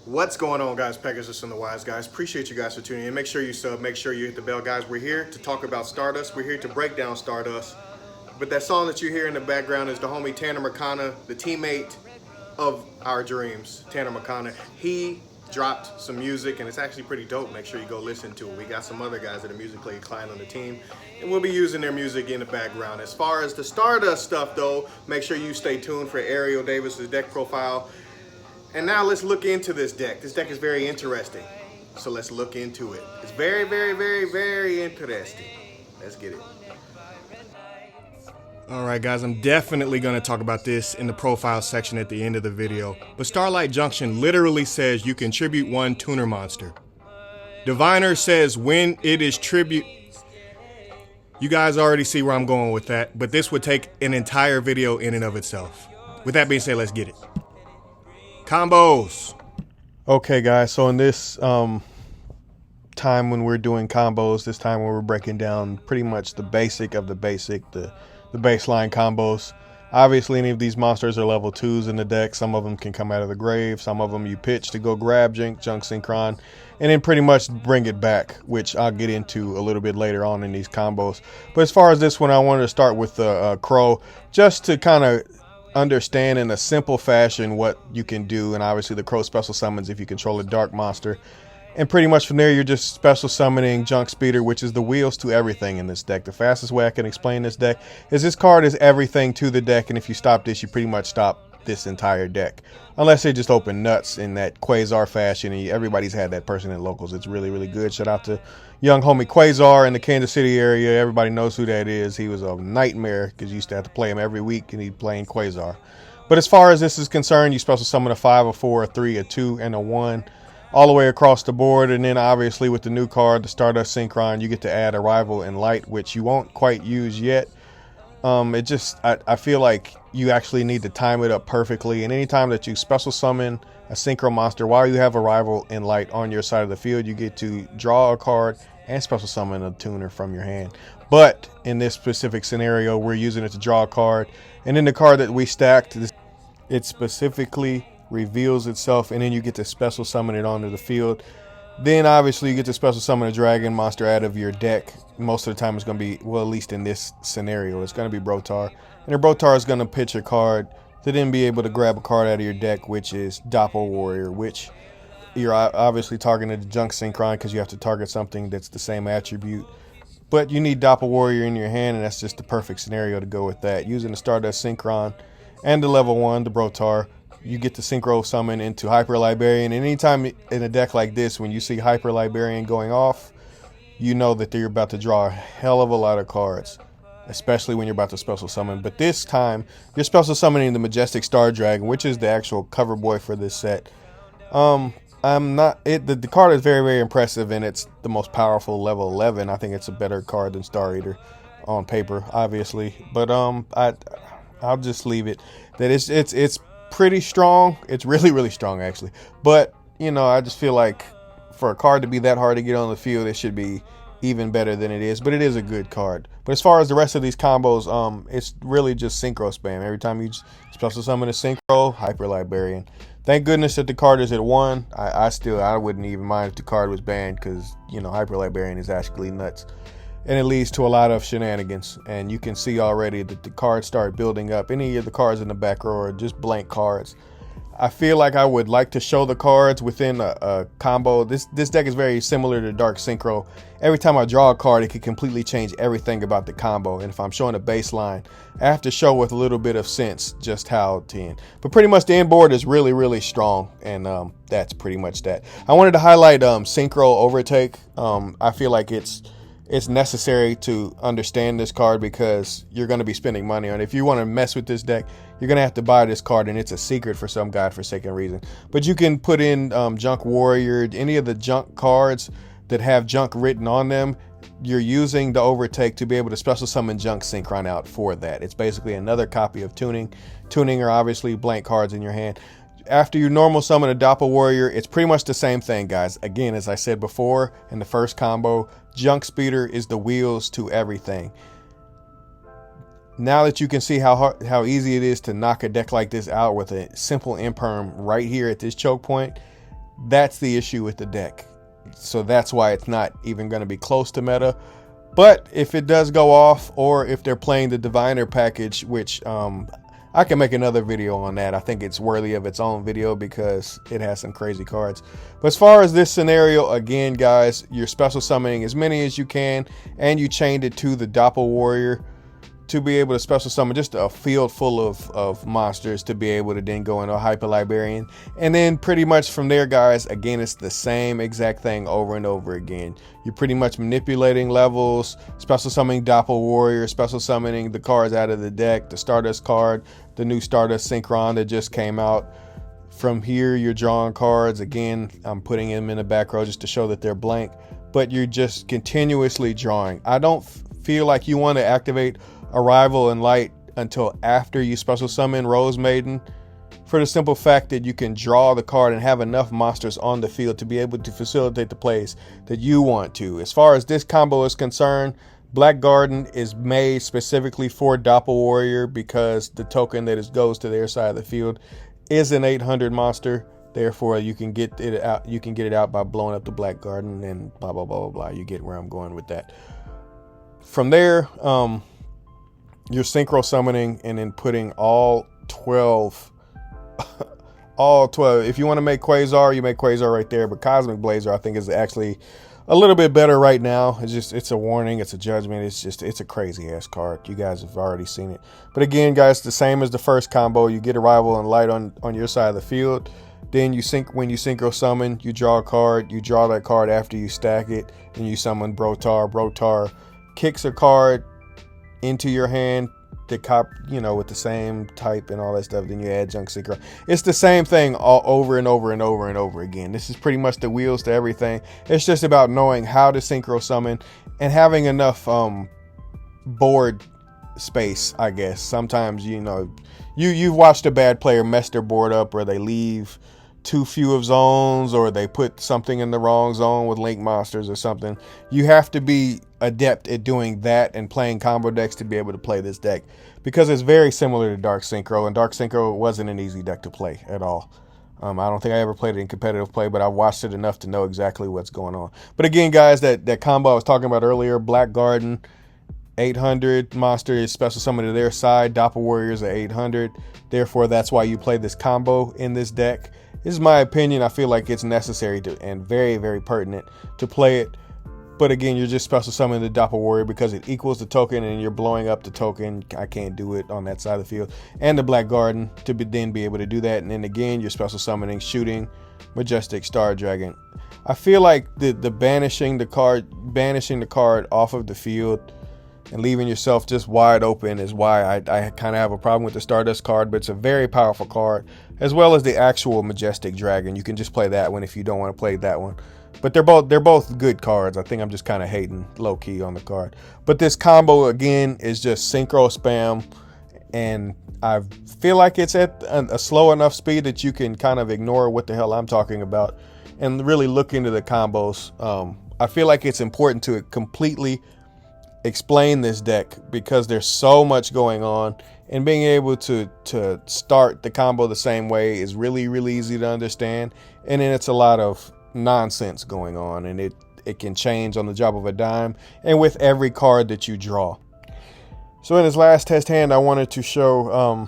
What's going on, guys? Pegasus and the Wise Guys. Appreciate you guys for tuning in. Make sure you sub, make sure you hit the bell, guys. We're here to talk about Stardust. We're here to break down Stardust. But that song that you hear in the background is the homie Tanner McConnell, the teammate of our dreams, Tanner McConnell. He dropped some music and it's actually pretty dope. Make sure you go listen to it. We got some other guys that are musically inclined on the team and we'll be using their music in the background. As far as the Stardust stuff though, make sure you stay tuned for Ariel Davis's deck profile. And now let's look into this deck. This deck is very interesting. So let's look into it. It's very, very, very, very interesting. Let's get it. All right, guys, I'm definitely going to talk about this in the profile section at the end of the video. But Starlight Junction literally says you can tribute one tuner monster. Diviner says when it is tribute. You guys already see where I'm going with that. But this would take an entire video in and of itself. With that being said, let's get it. Combos. Okay, guys, so in this time when we're doing combos, this time when we're breaking down pretty much the basic of the basic, the baseline combos. Obviously, any of these monsters are level 2s in the deck. Some of them can come out of the grave. Some of them you pitch to go grab junk SYNCHRON, and then pretty much bring it back, which I'll get into a little bit later on in these combos. But as far as this one, I wanted to start with the Crow, just to kind of understand in a simple fashion what you can do. And obviously the Crow special summons if you control a dark monster, and pretty much from there you're just special summoning Junk Speeder, which is the wheels to everything in this deck. The fastest way I can explain this deck is this card is everything to the deck, and if you stop this, you pretty much stop this entire deck, unless they just open nuts in that Quasar fashion. And everybody's had that person in locals. It's really, really good. Shout out to young homie Quasar in the Kansas City area. Everybody knows who that is. He was a nightmare because you used to have to play him every week, and he'd playing Quasar. But as far as this is concerned, you special summon a 5, a 4, a 3, a 2, and a 1 all the way across the board. And then obviously with the new card, the Stardust SYNCHRON, you get to add Arrival and Light, which you won't quite use yet. I feel like you actually need to time it up perfectly. And anytime that you special summon a synchro monster while you have Arrival and Light on your side of the field, you get to draw a card and special summon a tuner from your hand. But in this specific scenario, we're using it to draw a card, and then the card that we stacked, it specifically reveals itself, and then you get to special summon it onto the field. Then obviously you get to special summon a dragon monster out of your deck. Most of the time it's going to be, well, at least in this scenario, it's going to be Brotar. And the Brotar is going to pitch a card to then be able to grab a card out of your deck, which is Doppel Warrior, which you're obviously targeting the Junk SYNCHRON because you have to target something that's the same attribute. But you need Doppel Warrior in your hand, and that's just the perfect scenario to go with that. Using the Stardust SYNCHRON and the level 1, the Brotar, you get to synchro summon into Hyper Librarian. And anytime in a deck like this, when you see Hyper Librarian going off, you know that you're about to draw a hell of a lot of cards, especially when you're about to special summon. But this time, you're special summoning the Majestic Star Dragon, which is the actual cover boy for this set. The card is very, very impressive, and it's the most powerful level 11. I think it's a better card than Star Eater on paper, obviously. But I'll just leave it that it's pretty strong. It's really, really strong actually. But you know, I just feel like for a card to be that hard to get on the field, it should be even better than it is. But it is a good card. But as far as the rest of these combos, it's really just synchro spam. Every time you special summon a synchro, Hyper Librarian. Thank goodness that the card is at 1. I wouldn't even mind if the card was banned, because you know Hyper Librarian is actually nuts. And it leads to a lot of shenanigans, and you can see already that the cards start building up. Any of the cards in the back row are just blank cards. I feel like I would like to show the cards within a combo. This deck is very similar to Dark Synchro. Every time I draw a card, it can completely change everything about the combo. And if I'm showing a baseline, I have to show with a little bit of sense just how to end. But pretty much the end board is really, really strong, and that's pretty much that. I wanted to highlight Synchro Overtake. I feel like it's necessary to understand this card, because you're going to be spending money on it. If you want to mess with this deck, you're going to have to buy this card, and it's a secret for some godforsaken reason. But you can put in Junk Warrior, any of the junk cards that have junk written on them. You're using the Overtake to be able to special summon Junk SYNCHRON out for that. It's basically another copy of Tuning. Tuning are obviously blank cards in your hand. After you normal summon a Doppel Warrior, it's pretty much the same thing, guys. Again, as I said before in the first combo, Junk Speeder is the wheels to everything. Now that you can see how easy it is to knock a deck like this out with a simple imperm right here at this choke point, That's the issue with the deck. So that's why it's not even going to be close to meta. But if it does go off, or if they're playing the Diviner package, which I can make another video on that. I think it's worthy of its own video because it has some crazy cards. But as far as this scenario, again, guys, you're special summoning as many as you can, and you chained it to the Doppel Warrior to be able to special summon just a field full of monsters to be able to then go into a Hyper Librarian. And then pretty much from there, guys, again, it's the same exact thing over and over again. You're pretty much manipulating levels, special summoning Doppel Warrior, special summoning the cards out of the deck, the Stardust card, the new Stardust SYNCHRON that just came out. From here, you're drawing cards. Again, I'm putting them in the back row just to show that they're blank, but you're just continuously drawing. I don't feel like you want to activate Arrival and Light until after you special summon Rose Maiden, for the simple fact that you can draw the card and have enough monsters on the field to be able to facilitate the plays that you want to. As far as this combo is concerned, Black Garden is made specifically for Doppel Warrior because the token that goes to their side of the field is an 800 monster. Therefore, you can get it out. You can get it out by blowing up the Black Garden and blah blah blah blah blah. You get where I'm going with that. From there, you're synchro summoning and then putting all 12 all 12. If you want to make Quasar, you make Quasar right there, but Cosmic Blazer I think is actually a little bit better right now. It's a warning, it's a judgment, it's a crazy ass card. You guys have already seen it. But again, guys, the same as the first combo. You get Arrival and Light on your side of the field. Then when you synchro summon, you draw a card. You draw that card after you stack it, and you summon Brotar. Brotar kicks a card into your hand to with the same type and all that stuff. Then you add Junk Synchro. It's the same thing all over and over and over and over again. This is pretty much the wheels to everything. It's just about knowing how to synchro summon and having enough board space, I guess. Sometimes you've watched a bad player mess their board up, or they leave too few of zones, or they put something in the wrong zone with link monsters or something. You have to be adept at doing that and playing combo decks to be able to play this deck, because it's very similar to Dark Synchro, and Dark Synchro wasn't an easy deck to play at all. I don't think I ever played it in competitive play, but I watched it enough to know exactly what's going on. But again, guys, that combo I was talking about earlier, Black Garden, 800 monster is special summon to their side. Doppel Warriors are 800. Therefore, that's why you play this combo in this deck. This is my opinion. I feel like it's necessary to and very, very pertinent to play it. But again, you're just special summoning the Doppel Warrior because it equals the token, and you're blowing up the token. I can't do it on that side of the field. And the Black Garden to then be able to do that. And then again, you're special summoning, shooting, Majestic, Star Dragon. I feel like the banishing the card off of the field and leaving yourself just wide open is why I kind of have a problem with the Stardust card, but it's a very powerful card, as well as the actual Majestic Dragon. You can just play that one if you don't want to play that one. But they're both good cards. I think I'm just kind of hating low-key on the card. But this combo, again, is just synchro spam, and I feel like it's at a slow enough speed that you can kind of ignore what the hell I'm talking about and really look into the combos. I feel like it's important to completely explain this deck because there's so much going on, and being able to start the combo the same way is really, really easy to understand. And then it's a lot of nonsense going on, and it can change on the drop of a dime and with every card that you draw. So in this last test hand, I wanted to show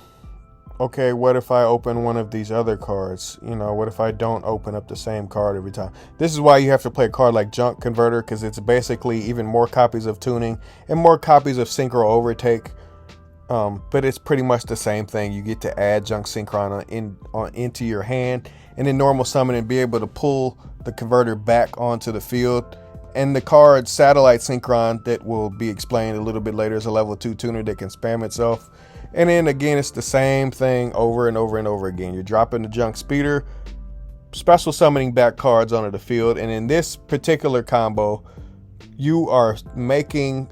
okay, what if I open one of these other cards? What if I don't open up the same card every time? This is why you have to play a card like Junk Converter, because it's basically even more copies of Tuning and more copies of Synchro Overtake. But it's pretty much the same thing. You get to add Junk Synchron into your hand, and then normal summon and be able to pull the converter back onto the field. And the card Satellite Synchron, that will be explained a little bit later, is a level 2 tuner that can spam itself. And then again, it's the same thing over and over and over again. You're dropping the Junk Speeder, special summoning back cards onto the field, and in this particular combo, you are making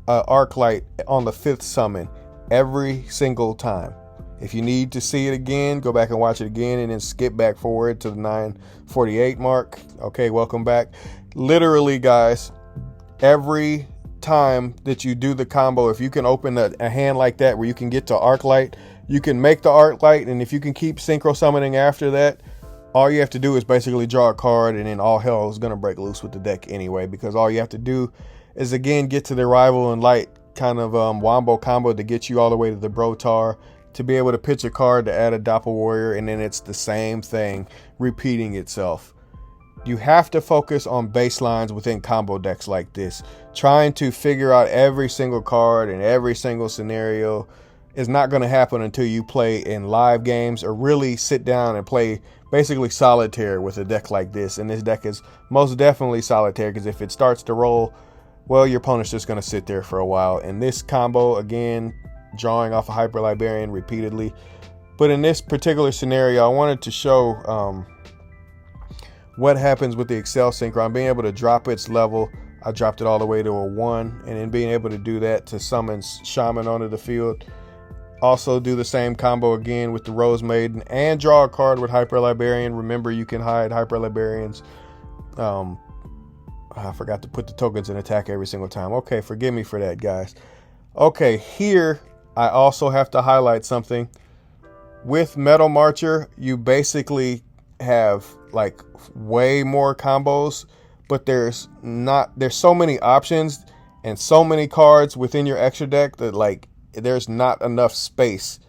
Arclight on the 5th summon every single time. If you need to see it again, go back and watch it again, and then skip back forward to the 948 mark. Okay, welcome back. Literally, guys, every time that you do the combo, if you can open a hand like that where you can get to Arclight, you can make the Arclight, and if you can keep synchro summoning after that, all you have to do is basically draw a card, and then all hell is going to break loose with the deck anyway, because all you have to do is, again, get to the Rival and Light kind of wombo combo to get you all the way to the Brotar, to be able to pitch a card to add a Doppel Warrior, and then it's the same thing repeating itself. You have to focus on baselines within combo decks like this. Trying to figure out every single card and every single scenario is not going to happen until you play in live games or really sit down and play basically solitaire with a deck like this. And this deck is most definitely solitaire, because if it starts to roll, well, your opponent's just going to sit there for a while. And this combo, again, drawing off a Hyper Librarian repeatedly. But in this particular scenario, I wanted to show what happens with the Excel Synchron, being able to drop its level. I dropped it all the way to a 1, and then being able to do that to summon Shaman onto the field. Also do the same combo again with the Rose Maiden and draw a card with Hyper Librarian. Remember, you can hide Hyper Librarians. I forgot to put the tokens in attack every single time. Okay, forgive me for that, guys. Okay, here I also have to highlight something. With Metal Marcher, you basically have like way more combos, but there's so many options and so many cards within your extra deck that like there's not enough space,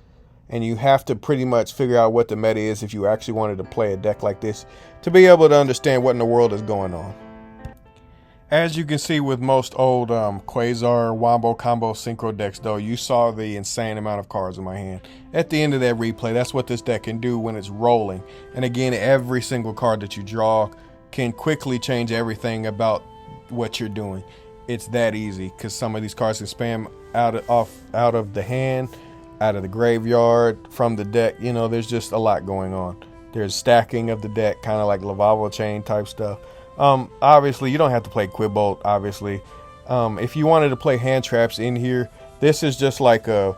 and you have to pretty much figure out what the meta is if you actually wanted to play a deck like this to be able to understand what in the world is going on. As you can see with most old Quasar Wombo Combo Synchro decks, though, you saw the insane amount of cards in my hand. At the end of that replay, that's what this deck can do when it's rolling. And again, every single card that you draw can quickly change everything about what you're doing. It's that easy, because some of these cards can spam out of the hand, out of the graveyard, from the deck. You know, there's just a lot going on. There's stacking of the deck, kind of like Lavavo Chain type stuff. Obviously, you don't have to play Quibbolt, obviously. If you wanted to play hand traps in here, this is just like I'm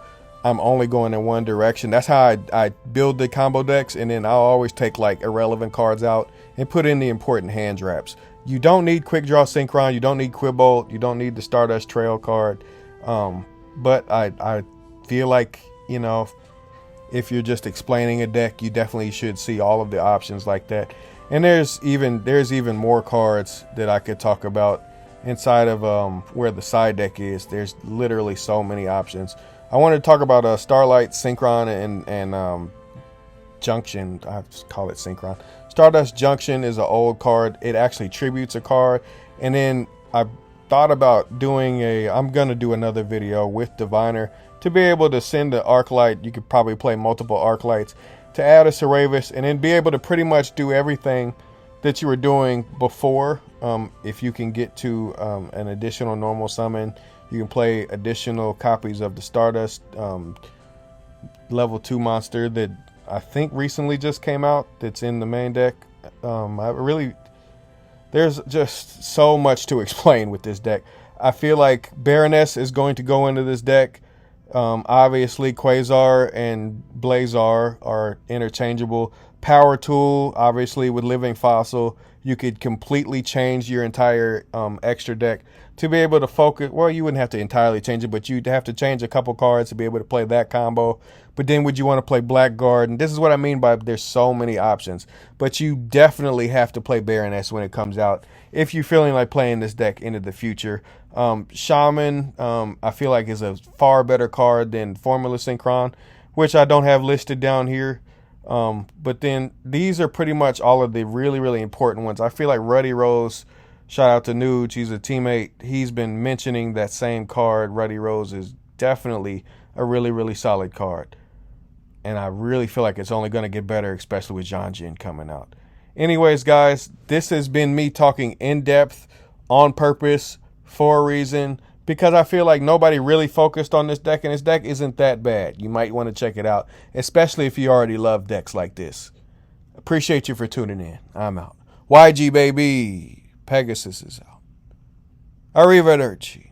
only going in one direction. That's how I build the combo decks, and then I'll always take like irrelevant cards out and put in the important hand traps. You don't need Quick Draw Synchron, you don't need Quibbolt, you don't need the Stardust Trail card. But I feel like, you know, if you're just explaining a deck, you definitely should see all of the options like that. And there's even more cards that I could talk about inside of where the side deck is. There's literally so many options. I wanted to talk about Starlight, Synchron, and Junction. I call it Synchron. Stardust Junction is an old card. It actually tributes a card. And then I thought about doing I'm going to do another video with Diviner to be able to send the Arclight. You could probably play multiple Arclights to add a Ceravis, and then be able to pretty much do everything that you were doing before. If you can get to an additional normal summon, you can play additional copies of the Stardust level 2 monster that I think recently just came out, that's in the main deck. There's just so much to explain with this deck. I feel like Baroness is going to go into this deck. Obviously, Quasar and Blazar are interchangeable. Power Tool, obviously, with Living Fossil, you could completely change your entire extra deck to be able to focus. Well, you wouldn't have to entirely change it, but you'd have to change a couple cards to be able to play that combo. But then would you want to play Blackguard? And this is what I mean by there's so many options. But you definitely have to play Baroness when it comes out if you're feeling like playing this deck into the future. Shaman, I feel like is a far better card than Formula Synchron, which I don't have listed down here. But then these are pretty much all of the really, really important ones. I feel like Ruddy Rose, shout out to Nuge, he's a teammate. He's been mentioning that same card. Ruddy Rose is definitely a really, really solid card. And I really feel like it's only going to get better, especially with John Jin coming out. Anyways, guys, this has been me talking in depth, on purpose, for a reason, because I feel like nobody really focused on this deck, and this deck isn't that bad. You might want to check it out, especially if you already love decks like this. Appreciate you for tuning in. I'm out. YG, baby. Pegasus is out. Arrivederci.